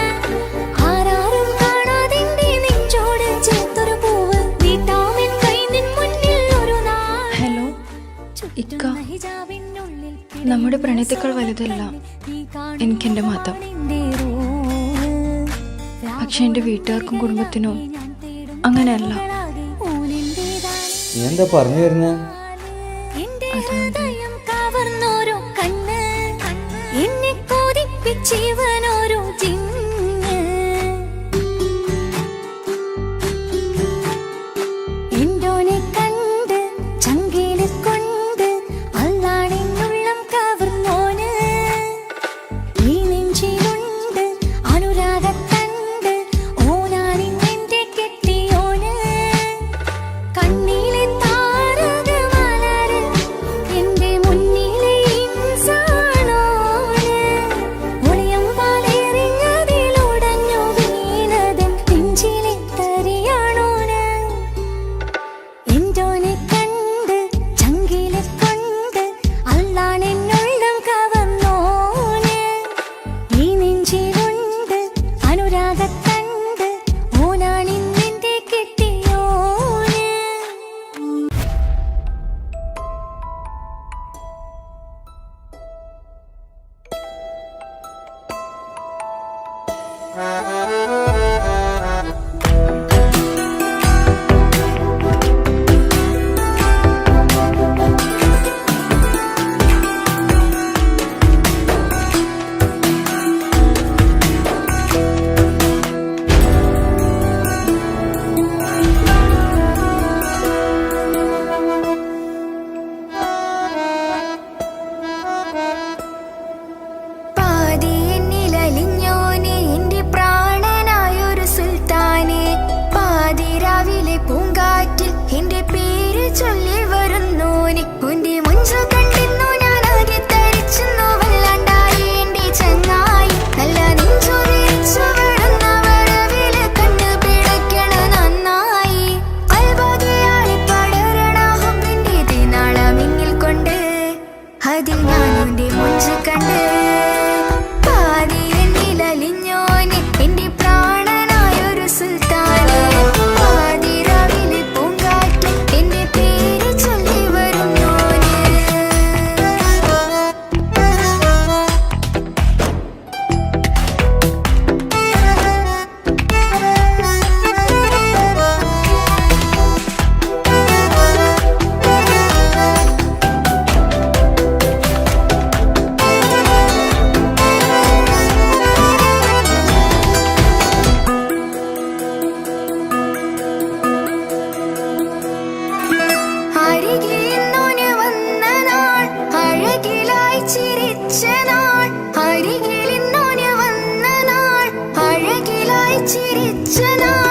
ആരാരും കാണാതെന്റെ നെഞ്ചോട് ചേർത്തൊരു പൂവ്, നീട്ടാമെൻ കൈ നിൻ മുന്നിൽ ഒരു നാൾ. ഹലോ ഇക്ക, നമ്മുടെ പ്രണയത്തേക്കാൾ വലുതല്ല എനിക്കെന്റെ മതം. പക്ഷെ എന്റെ വീട്ടുകാർക്കും കുടുംബത്തിനും അങ്ങനെയല്ല. നീ എന്താ പറഞ്ഞു വരുന്നേ? ഹൃദയം കവർന്നോരോ കണ്ണ്, എന്നെ കൊതിപ്പിച്ചിവനോരോ ജിന്ന്. എന്തോനെ കണ്ട് ചങ്കില് കൊണ്ട് അല്ലാണെന്നുള്ളം കവർന്നോന്. ഈ നെഞ്ചിലുണ്ട് അനുരാഗത്തണ്ട്, ഓനാണിന്നെന്റെ കെട്ടിയോന്. കണ്ണിലെ താരകമലര് എന്റെ മുന്നിലെ ഇൻസാണോന്. ഒളിയമ്പാലെറിഞ്ഞതിലുടഞ്ഞു വീണതൻ നെഞ്ചിലെ തരിയാണോന്. എന്തോനെ കണ്ട് ചങ്കില് കൊണ്ട് അല്ലാണെന്നുള്ളം കവർന്നോന്. ഈ നെഞ്ചിലുണ്ട് അനുരാഗത്തണ്ട്, ഓനാണിന്നെന്റെ കെട്ടിയോന്. പാതി എന്നിലലിഞ്ഞോനെ എന്റെ പ്രാണ നാൾ അരികിൽ ഇന്നോന് വന്ന നാൾ അഴകിലായി ചിരിച്ച നാൾ